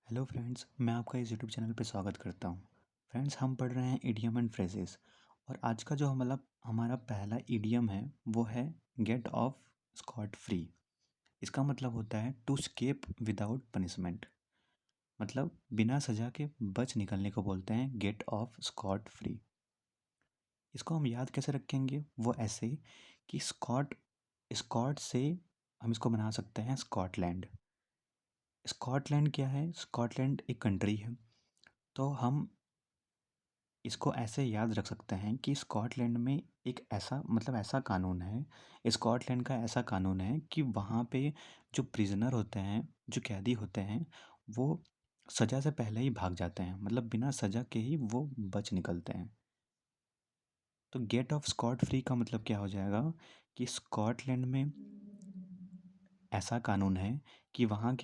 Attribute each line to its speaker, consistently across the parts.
Speaker 1: Hello friends, मैं आपका इस यूट्यूब चैनल पे स्वागत करता हूँ। फ्रेंड्स, हम पढ़ रहे हैं इडियम एंड फ्रेजेस और आज का जो हमारा पहला इडियम है वो है गेट ऑफ स्कॉट फ्री। इसका मतलब होता है टू स्केप विदाउट पनिशमेंट। मतलब बिना सज़ा के बच निकलने को बोलते हैं गेट ऑफ स्कॉट फ्री। इसको हम याद कैसे रखेंगे? वो ऐसे कि स्कॉट स्कॉट से हम इसको बना सकते हैं स्कॉटलैंड। स्कॉटलैंड क्या है? स्कॉटलैंड एक कंट्री है। तो हम इसको ऐसे याद रख सकते हैं कि स्कॉटलैंड में एक ऐसा कानून है, स्कॉटलैंड का ऐसा कानून है कि वहाँ पे जो प्रिजनर होते हैं, जो कैदी होते हैं, वो सज़ा से पहले ही भाग जाते हैं। मतलब बिना सज़ा के ही वो बच निकलते हैं। तो गेट ऑफ स्कॉट फ्री का मतलब क्या हो जाएगा कि स्कॉटलैंड में ऐसा कानून है कि वहाँ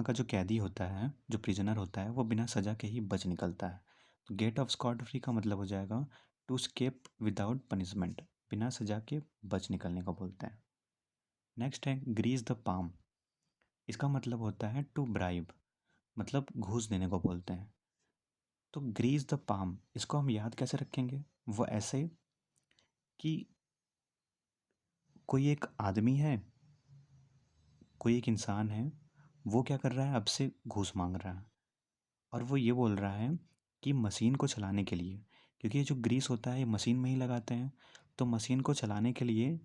Speaker 1: का जो कैदी होता है, जो प्रिजनर होता है, वो बिना सज़ा के ही बच निकलता है। तो गेट ऑफ स्कॉट फ्री का मतलब हो जाएगा टू स्केप विदाउट पनिशमेंट। बिना सज़ा के बच निकलने को बोलते हैं। नेक्स्ट है ग्रीस द पाम। इसका मतलब होता है टू ब्राइब, मतलब घूस देने को बोलते हैं। तो ग्रीस द पाम, इसको हम याद कैसे रखेंगे? वो ऐसे कि कोई एक आदमी है, कोई एक इंसान है, वो क्या कर रहा है? अब से घूस मांग रहा है और वो ये बोल रहा है कि मशीन को चलाने के लिए, क्योंकि ये जो ग्रीस होता है ये मशीन में ही लगाते हैं, तो मशीन को चलाने के लिए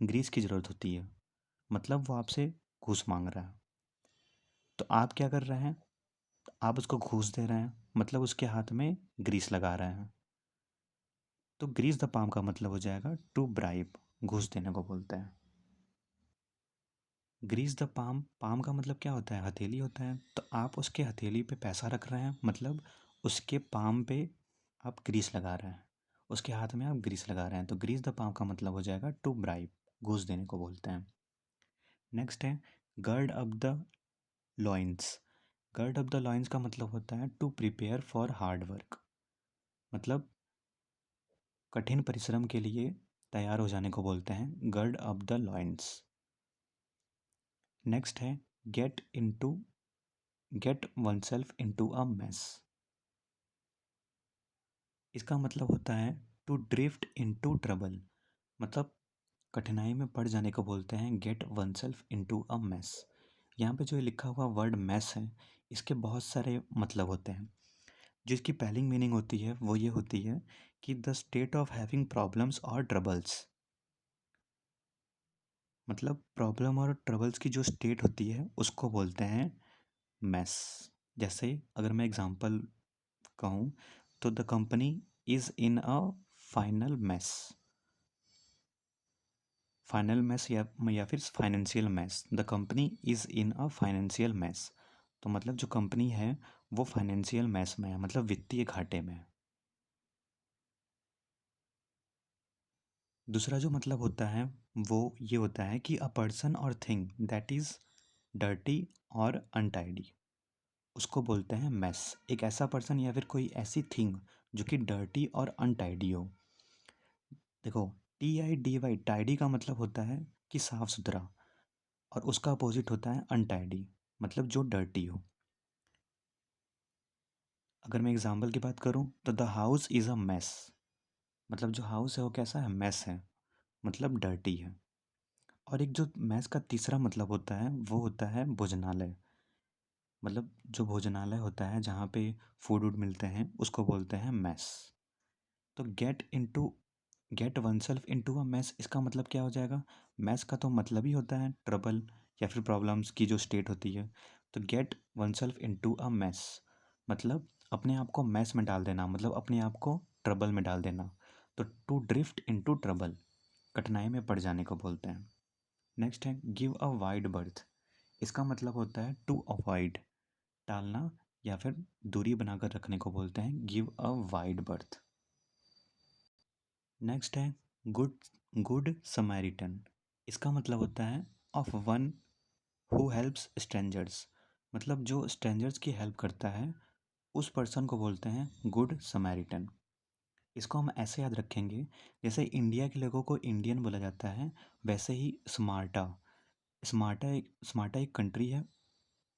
Speaker 1: ग्रीस की ज़रूरत होती है। मतलब वो आपसे घूस मांग रहा है। तो आप क्या कर रहे हैं? आप उसको घूस दे रहे हैं, मतलब उसके हाथ में ग्रीस लगा रहे हैं। तो ग्रीस द पाम का मतलब हो जाएगा टू ब्राइब, घूस देने को बोलते हैं। ग्रीस द पाम, पाम का मतलब क्या होता है? हथेली होता है। तो आप उसके हथेली पे पैसा रख रहे हैं, मतलब उसके पाम पे आप ग्रीस लगा रहे हैं, उसके हाथ में आप ग्रीस लगा रहे हैं। तो ग्रीस द पाम का मतलब हो जाएगा टू ब्राइब, घूस देने को बोलते हैं। नेक्स्ट है gird up the loins. Gird up the loins का मतलब होता है to prepare for hard work, मतलब कठिन परिश्रम के लिए तैयार हो जाने को बोलते हैं गर्ड अप द लॉइंस। नेक्स्ट है gate oneself into a mess। इसका मतलब होता है टू ड्रिफ्ट इनटू ट्रबल, मतलब कठिनाई में पड़ जाने को बोलते हैं gate oneself into a mess। यहाँ पे जो लिखा हुआ वर्ड मैस है, इसके बहुत सारे मतलब होते हैं। जिसकी पहली मीनिंग होती है वो ये होती है कि the state of having problems और ट्रबल्स, मतलब प्रॉब्लम और ट्रबल्स की जो स्टेट होती है उसको बोलते हैं मैस। जैसे अगर मैं एग्जांपल कहूँ तो the company is in a final mess. Final mess या फिर financial mess. The company is in a financial mess. तो मतलब जो कंपनी है वो फाइनेंशियल मैस में है, मतलब वित्तीय घाटे में है। दूसरा जो मतलब होता है वो ये होता है कि अ पर्सन और थिंग दैट इज़ डर्टी और अनटाइडी, उसको बोलते हैं मैस। एक ऐसा पर्सन या फिर कोई ऐसी थिंग जो कि डर्टी और अनटाइडी हो। देखो, TIDY, टाइडी का मतलब होता है कि साफ सुथरा, और उसका अपोजिट होता है अनटाइडी, मतलब जो डर्टी हो। अगर मैं एग्जाम्पल की बात करूँ तो the house is a mess, मतलब जो हाउस है वो कैसा है? मैस है, मतलब डर्टी है। और एक जो मैस का तीसरा मतलब होता है वो होता है भोजनालय, मतलब जो भोजनालय होता है जहाँ पे फूड वूड मिलते हैं उसको बोलते हैं मैस। तो get oneself into a mess, इसका मतलब क्या हो जाएगा? मैस का तो मतलब ही होता है ट्रबल या फिर प्रॉब्लम्स की जो स्टेट होती है। तो get oneself into a mess मतलब अपने आप को मैस में डाल देना, मतलब अपने आप को ट्रबल में डाल देना। तो टू ड्रिफ्ट इनटू ट्रबल, कठिनाई में पड़ जाने को बोलते हैं। नेक्स्ट है गिव अ वाइड बर्थ। इसका मतलब होता है टू अवॉइड, टालना या फिर दूरी बनाकर रखने को बोलते हैं give a wide birth. Next है गुड गुड समैरिटन। इसका मतलब होता है of one who helps strangers, मतलब जो स्ट्रेंजर्स की हेल्प करता है उस पर्सन को बोलते हैं गुड समैरिटन। इसको हम ऐसे याद रखेंगे, जैसे इंडिया के लोगों को इंडियन बोला जाता है, वैसे ही स्मार्टा, स्मार्टा एक कंट्री है,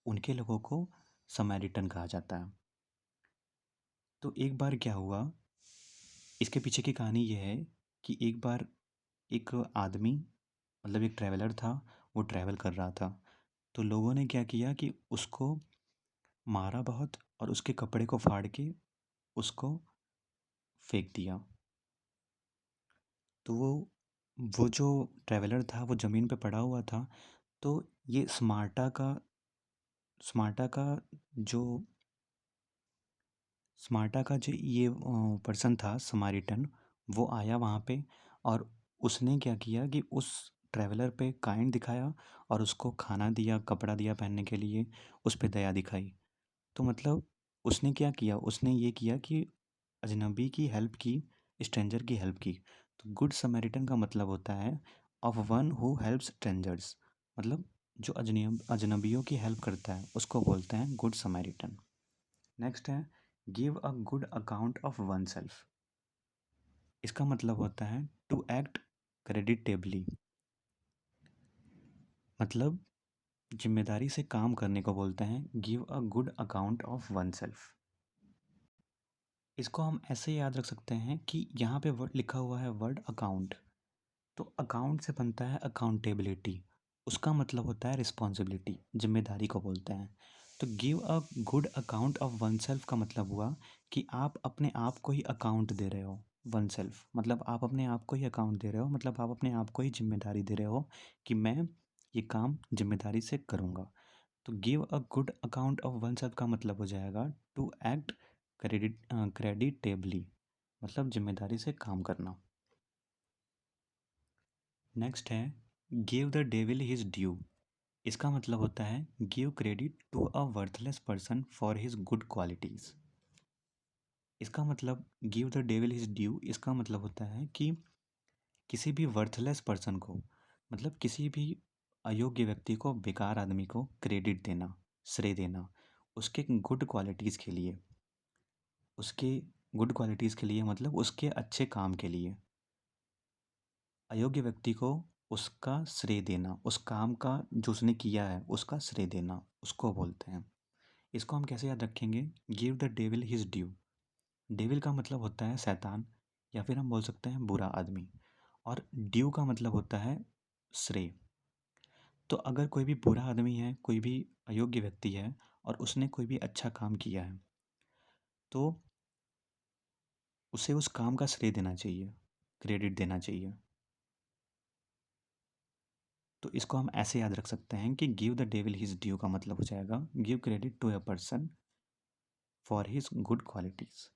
Speaker 1: उनके लोगों को समारिटन कहा जाता है। तो एक बार क्या हुआ, इसके पीछे की कहानी ये है कि एक बार एक आदमी, मतलब एक ट्रैवलर था, वो ट्रैवल कर रहा था। तो लोगों ने क्या किया कि उसको मारा बहुत और उसके कपड़े को फाड़ के उसको फेंक दिया। तो वो जो ट्रैवलर था वो ज़मीन पे पड़ा हुआ था। तो ये स्मार्टा का जो ये पर्सन था समारिटन, वो आया वहाँ पे और उसने क्या किया कि उस ट्रैवलर पे काइंड दिखाया और उसको खाना दिया, कपड़ा दिया पहनने के लिए, उस पे दया दिखाई। तो मतलब उसने क्या किया, उसने ये किया कि अजनबी की हेल्प की, स्ट्रेंजर की हेल्प की। तो गुड समैरिटन का मतलब होता है of one who helps strangers, मतलब जो अजनबियों की हेल्प करता है उसको बोलते हैं गुड समैरिटन। नेक्स्ट है give a good account of one self. इसका मतलब होता है टू एक्ट क्रेडिटेबली, मतलब जिम्मेदारी से काम करने को बोलते हैं give a good account of one self. इसको हम ऐसे याद रख सकते हैं कि यहाँ पे वर्ड लिखा हुआ है वर्ड अकाउंट, तो अकाउंट से बनता है अकाउंटेबिलिटी, उसका मतलब होता है रिस्पॉन्सिबिलिटी, जिम्मेदारी को बोलते हैं। तो give a good account of one self का मतलब हुआ कि आप अपने आप को ही अकाउंट दे रहे हो। वन सेल्फ मतलब आप अपने आप को ही अकाउंट दे रहे हो, मतलब आप अपने आप को ही जिम्मेदारी दे रहे हो कि मैं ये काम जिम्मेदारी से करूँगा। तो give a good account of one self का मतलब हो जाएगा टू एक्ट क्रेडिटेबली, मतलब जिम्मेदारी से काम करना। नेक्स्ट है give the devil his due. इसका मतलब होता है give credit to a worthless person for his good qualities. इसका मतलब give the devil his due, इसका मतलब होता है कि किसी भी वर्थलेस पर्सन को, मतलब किसी भी अयोग्य व्यक्ति को, बेकार आदमी को क्रेडिट देना, श्रेय देना उसके गुड क्वालिटीज़ के लिए, उसके गुड क्वालिटीज़ के लिए मतलब उसके अच्छे काम के लिए। अयोग्य व्यक्ति को उसका श्रेय देना, उस काम का जो उसने किया है उसका श्रेय देना, उसको बोलते हैं। इसको हम कैसे याद रखेंगे, give the devil his due. Devil का मतलब होता है शैतान, या फिर हम बोल सकते हैं बुरा आदमी, और ड्यू का मतलब होता है श्रेय। तो अगर कोई भी बुरा आदमी है, कोई भी अयोग्य व्यक्ति है और उसने कोई भी अच्छा काम किया है, तो उसे उस काम का श्रेय देना चाहिए, क्रेडिट देना चाहिए। तो इसको हम ऐसे याद रख सकते हैं कि give the devil his due का मतलब हो जाएगा give credit to a person for his good qualities.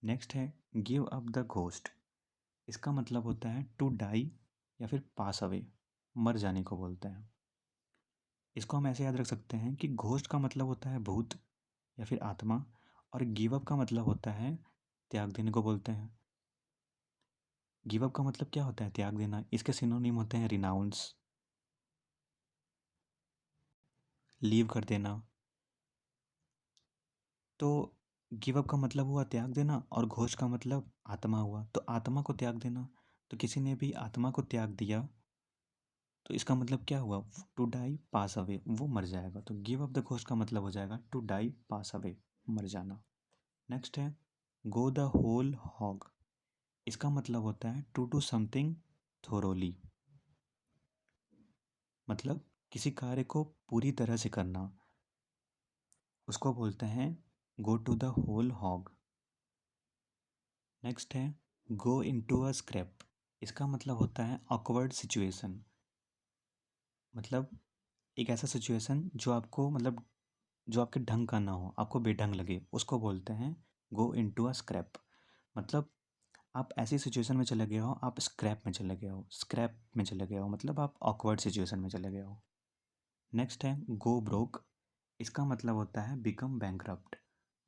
Speaker 1: Next है गिव अप द घोस्ट। इसका मतलब होता है टू डाई या फिर पास अवे, मर जाने को बोलते हैं। इसको हम ऐसे याद रख सकते हैं कि घोस्ट का मतलब होता है भूत या फिर आत्मा, और गिव अप का मतलब होता है त्याग देने को बोलते हैं। गिव अप का मतलब क्या होता है, त्याग देना। इसके सिनोनिम होते हैं रिनाउंस, लीव कर देना। तो गिव अप का मतलब हुआ त्याग देना और घोष का मतलब आत्मा हुआ, तो आत्मा को त्याग देना। तो किसी ने भी आत्मा को त्याग दिया तो इसका मतलब क्या हुआ, टू डाई पास अवे, वो मर जाएगा। तो गिव अप द घोस्ट का मतलब हो जाएगा टू डाई पास अवे, मर जाना। नेक्स्ट है गो द होल हॉग। इसका मतलब होता है टू डू समथिंग थोरोली, मतलब किसी कार्य को पूरी तरह से करना, उसको बोलते हैं go to the whole hog. Next है गो इनटू अ स्क्रैप। इसका मतलब होता है ऑकवर्ड सिचुएशन, मतलब एक ऐसा सिचुएशन जो आपको, मतलब जो आपके ढंग का ना हो, आपको बेढंग लगे, उसको बोलते हैं गो इनटू अ स्क्रैप। मतलब आप ऐसी सिचुएशन में चले गए हो, आप स्क्रैप में चले गए हो, स्क्रैप में चले गए हो, मतलब आप ऑकवर्ड सिचुएशन में चले गए हो। नेक्स्ट है गो ब्रोक। इसका मतलब होता है बिकम बैंकरप्ट,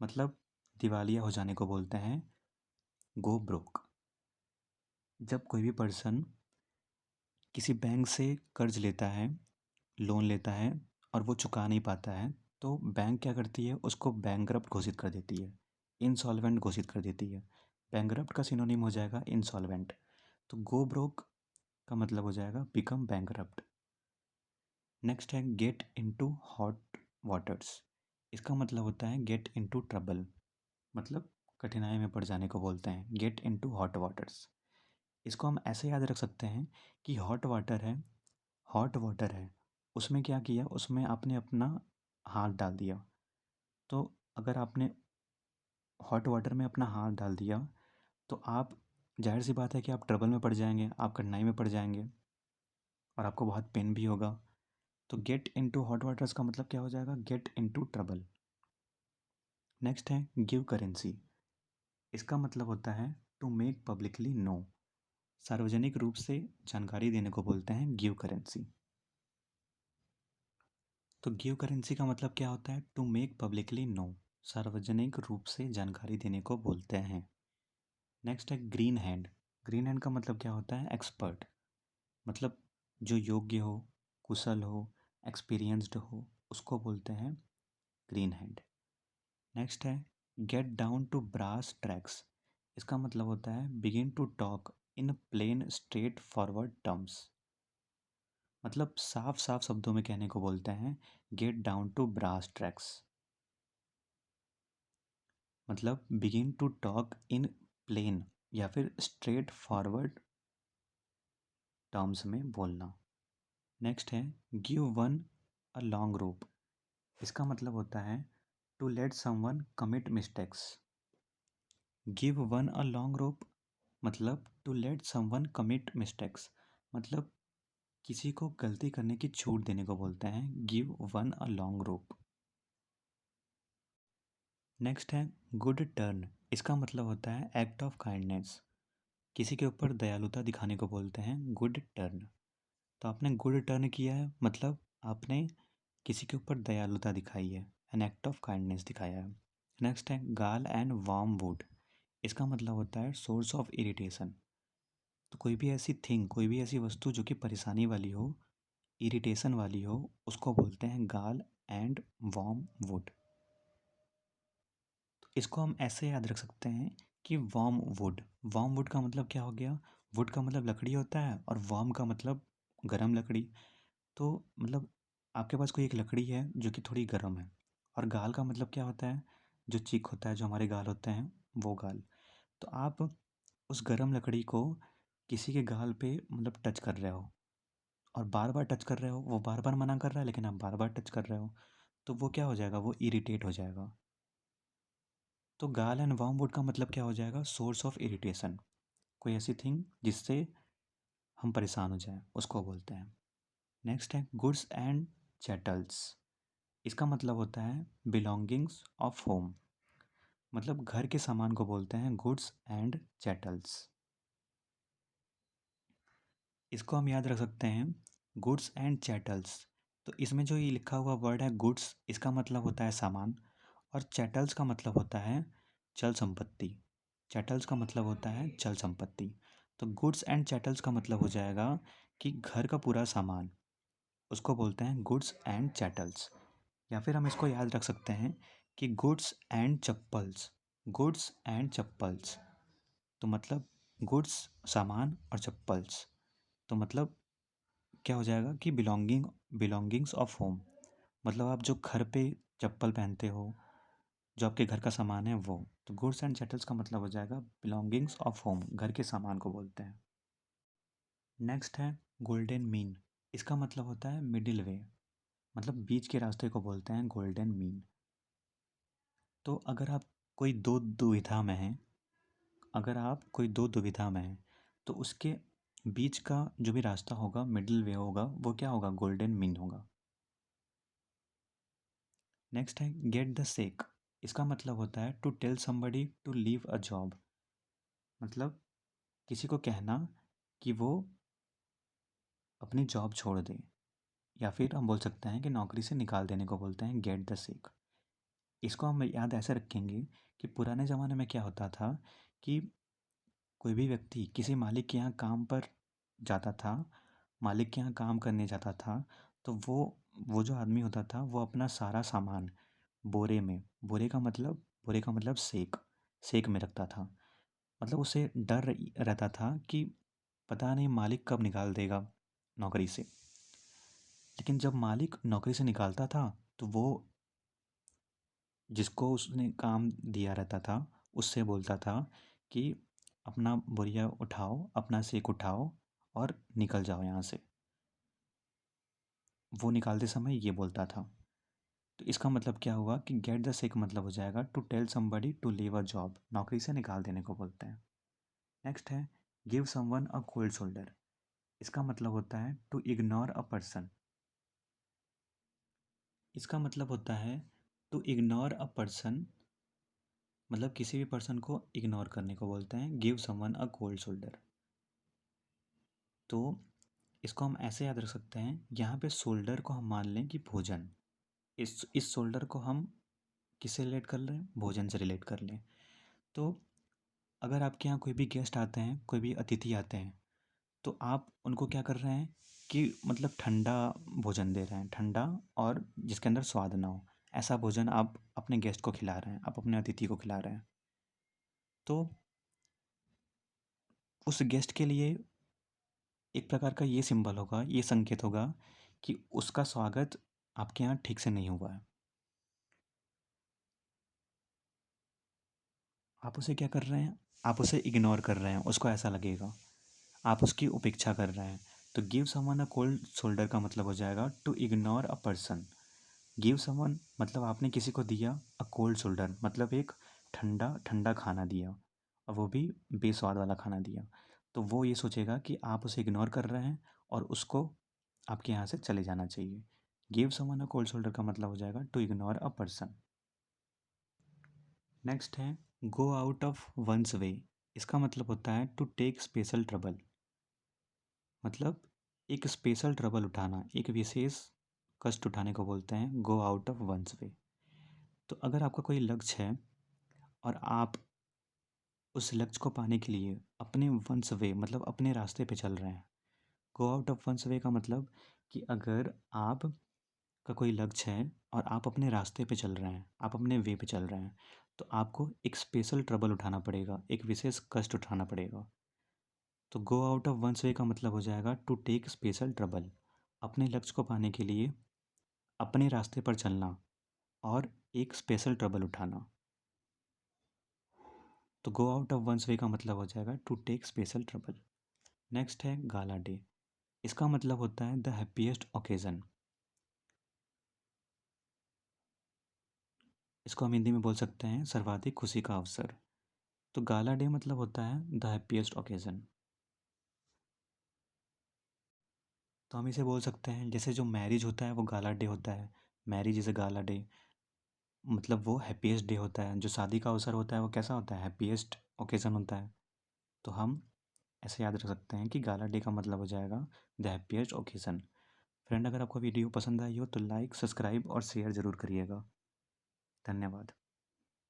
Speaker 1: मतलब दिवालिया हो जाने को बोलते हैं गो ब्रोक। जब कोई भी पर्सन किसी बैंक से कर्ज लेता है, लोन लेता है और वो चुका नहीं पाता है, तो बैंक क्या करती है, उसको बैंकरप्ट घोषित कर देती है, इंसॉल्वेंट घोषित कर देती है। बैंकरप्ट का सिनोनिम हो जाएगा इंसॉल्वेंट। तो गो ब्रोक का मतलब हो जाएगा बिकम बैंकरप्ट। नेक्स्ट है गेट इनटू हॉट वाटर्स। इसका मतलब होता है गेट इनटू ट्रबल, मतलब कठिनाई में पड़ जाने को बोलते हैं, गेट इनटू हॉट वाटर्स। इसको हम ऐसे याद रख सकते हैं कि हॉट वाटर है, उसमें क्या किया, उसमें आपने अपना हाथ डाल दिया। तो अगर आपने हॉट वाटर में अपना हाथ डाल दिया तो आप, जाहिर सी बात है कि आप ट्रबल में पड़ जाएंगे, आप कठिनाई में पड़ जाएंगे और आपको बहुत पेन भी होगा। तो गेट इनटू हॉट वाटर्स का मतलब क्या हो जाएगा, गेट इनटू ट्रबल। नेक्स्ट है गिव करेंसी। इसका मतलब होता है टू मेक पब्लिकली नो, सार्वजनिक रूप से जानकारी देने को बोलते हैं गिव करेंसी। तो गिव करेंसी का मतलब क्या होता है, टू मेक पब्लिकली नो, सार्वजनिक रूप से जानकारी देने को बोलते हैं। नेक्स्ट है ग्रीन हैंड। ग्रीन हैंड का मतलब क्या होता है, एक्सपर्ट, मतलब जो योग्य हो, कुशल हो, एक्सपीरियंस्ड हो, उसको बोलते हैं ग्रीन हैंड। नेक्स्ट है get down to brass tracks. इसका मतलब होता है begin to talk in plain straight forward terms, मतलब साफ साफ शब्दों में कहने को बोलते हैं get down to brass tracks, मतलब begin to talk in plain या फिर स्ट्रेट फॉरवर्ड टर्म्स में बोलना। नेक्स्ट है give one a long rope. इसका मतलब होता है to let someone commit mistakes. Give one a long rope मतलब to let someone commit mistakes, मतलब किसी को गलती करने की छूट देने को बोलते हैं give one a long rope. Next है गुड टर्न। इसका मतलब होता है एक्ट ऑफ काइंडनेस, किसी के ऊपर दयालुता दिखाने को बोलते हैं गुड टर्न। तो आपने गुड टर्न किया है, मतलब आपने किसी के ऊपर दयालुता दिखाई है, एन एक्ट ऑफ काइंडनेस दिखाया है। नेक्स्ट है गाल एंड वार्म वुड। इसका मतलब होता है सोर्स ऑफ इरिटेशन। तो कोई भी ऐसी थिंग, कोई भी ऐसी वस्तु जो कि परेशानी वाली हो, इरिटेशन वाली हो, उसको बोलते हैं गाल एंड वार्म वुड। तो इसको हम ऐसे याद रख सकते हैं कि वार्म वुड का मतलब क्या हो गया, वुड का मतलब लकड़ी होता है और वार्म का मतलब गर्म लकड़ी। तो मतलब आपके पास कोई एक लकड़ी है जो कि थोड़ी गर्म है, और गाल का मतलब क्या होता है, जो चीक होता है, जो हमारे गाल होते हैं वो गाल। तो आप उस गर्म लकड़ी को किसी के गाल पे मतलब टच कर रहे हो और बार बार टच कर रहे हो, वो बार बार मना कर रहा है लेकिन आप बार बार टच कर रहे हो, तो वो क्या हो जाएगा, वो इरिटेट हो जाएगा। तो गाल एंड वार्म वुड का मतलब क्या हो जाएगा, सोर्स ऑफ इरिटेशन, कोई ऐसी थिंग जिससे हम परेशान हो जाएं उसको बोलते हैं। नेक्स्ट है गुड्स एंड चैटल्स। इसका मतलब होता है बिलोंगिंग्स ऑफ होम, मतलब घर के सामान को बोलते हैं गुड्स एंड चैटल्स। इसको हम याद रख सकते हैं गुड्स एंड चैटल्स। तो इसमें जो ये लिखा हुआ वर्ड है गुड्स, इसका मतलब होता है सामान, और चैटल्स का मतलब होता है चल संपत्ति। चैटल्स का मतलब होता है चल संपत्ति। तो गुड्स एंड चैटल्स का मतलब हो जाएगा कि घर का पूरा सामान, उसको बोलते हैं गुड्स एंड चैटल्स। या फिर हम इसको याद रख सकते हैं कि goods and chappals, goods and chappals. तो मतलब गुड्स सामान और चप्पल्स, तो मतलब क्या हो जाएगा कि बिलोंगिंग्स ऑफ होम, मतलब आप जो घर पे चप्पल पहनते हो, जो आपके घर का सामान है वो। तो गुड्स एंड चैटल्स का मतलब हो जाएगा बिलोंगिंग्स ऑफ होम, घर के सामान को बोलते हैं। नेक्स्ट है गोल्डन मीन। इसका मतलब होता है मिडिल वे, मतलब बीच के रास्ते को बोलते हैं गोल्डन मीन। तो अगर आप कोई दो दुविधा में हैं, अगर आप कोई दो दुविधा में हैं तो उसके बीच का जो भी रास्ता होगा, मिडिल वे होगा, वो क्या होगा, गोल्डन मीन होगा। नेक्स्ट है गेट द सेक। इसका मतलब होता है to tell somebody to leave a job, मतलब किसी को कहना कि वो अपनी जॉब छोड़ दे, या फिर हम बोल सकते हैं कि नौकरी से निकाल देने को बोलते हैं गेट द सेक। इसको हम याद ऐसे रखेंगे कि पुराने ज़माने में क्या होता था कि कोई भी व्यक्ति किसी मालिक के यहाँ काम पर जाता था, मालिक के यहाँ काम करने जाता था, तो वो जो आदमी होता था वो अपना सारा सामान बोरे में, बोरे का मतलब सेक, सेक में रखता था। मतलब उसे डर रहता था कि पता नहीं मालिक कब निकाल देगा नौकरी से। लेकिन जब मालिक नौकरी से निकालता था तो वो जिसको उसने काम दिया रहता था उससे बोलता था कि अपना बोरिया उठाओ, अपना सेक उठाओ और निकल जाओ यहाँ से। वो निकालते समय ये बोलता था। तो इसका मतलब क्या हुआ कि गेट द सिक मतलब हो जाएगा to tell somebody to leave a job, नौकरी से निकाल देने को बोलते हैं। नेक्स्ट है give someone a cold shoulder. इसका मतलब होता है टू इग्नोर अ पर्सन। इसका मतलब होता है टू इग्नोर अ पर्सन, मतलब किसी भी पर्सन को इग्नोर करने को बोलते हैं give someone a cold shoulder. तो इसको हम ऐसे याद रख सकते हैं, यहाँ पे शोल्डर को हम मान लें कि भोजन। इस शोल्डर को हम किससे रिलेट कर लें, भोजन से रिलेट कर लें। तो अगर आपके यहाँ कोई भी गेस्ट आते हैं, कोई भी अतिथि आते हैं, तो आप उनको क्या कर रहे हैं कि मतलब ठंडा भोजन दे रहे हैं, ठंडा और जिसके अंदर स्वाद ना हो, ऐसा भोजन आप अपने गेस्ट को खिला रहे हैं, आप अपने अतिथि को खिला रहे हैं। तो उस गेस्ट के लिए एक प्रकार का ये सिंबल होगा, ये संकेत होगा कि उसका स्वागत आपके यहाँ ठीक से नहीं हुआ है। आप उसे क्या कर रहे हैं, आप उसे इग्नोर कर रहे हैं, उसको ऐसा लगेगा आप उसकी उपेक्षा कर रहे हैं। तो give someone a cold shoulder का मतलब हो जाएगा to ignore a person. Give someone मतलब आपने किसी को दिया, अ कोल्ड शोल्डर मतलब एक ठंडा ठंडा खाना दिया, और वो भी बेस्वाद वाला खाना दिया। तो वो ये सोचेगा कि आप उसे इग्नोर कर रहे हैं और उसको आपके यहाँ से चले जाना चाहिए। Give someone a cold shoulder का मतलब हो जाएगा to ignore a person. Next है go out of one's way. इसका मतलब होता है टू टेक स्पेशल ट्रबल, मतलब एक स्पेशल ट्रबल उठाना, एक विशेष कष्ट उठाने को बोलते हैं गो आउट ऑफ वंस वे। तो अगर आपका कोई लक्ष्य है और आप उस लक्ष्य को पाने के लिए अपने वंस वे मतलब अपने रास्ते पे चल रहे हैं। गो आउट ऑफ वंस वे का मतलब कि अगर आप का कोई लक्ष्य है और आप अपने रास्ते पे चल रहे हैं, आप अपने वे पे चल रहे हैं, तो आपको एक स्पेशल ट्रबल उठाना पड़ेगा, एक विशेष कष्ट उठाना पड़ेगा। तो go out of one's way का मतलब हो जाएगा टू टेक स्पेशल ट्रबल, अपने लक्ष्य को पाने के लिए अपने रास्ते पर चलना और एक स्पेशल ट्रबल उठाना। तो go out of one's way का मतलब हो जाएगा to take special trouble. Next है गाला डे। इसका मतलब होता है द हैप्पीएस्ट ओकेज़न। इसको हम हिंदी में बोल सकते हैं सर्वाधिक खुशी का अवसर। तो गाला डे मतलब होता है द हैप्पीएस्ट ओकेज़न। तो हम इसे बोल सकते हैं जैसे जो मैरिज होता है वो गाला डे होता है, marriage is a gala day, मतलब वो हैप्पीएस्ट डे होता है। जो शादी का अवसर होता है वो कैसा होता है, हैप्पीएस्ट ओकेज़न होता है। तो हम ऐसे याद रख सकते हैं कि गाला डे का मतलब हो जाएगा द हैप्पीएस्ट ओकेज़न। फ्रेंड, अगर आपको वीडियो पसंद आई हो तो लाइक, सब्सक्राइब और शेयर ज़रूर करिएगा। धन्यवाद।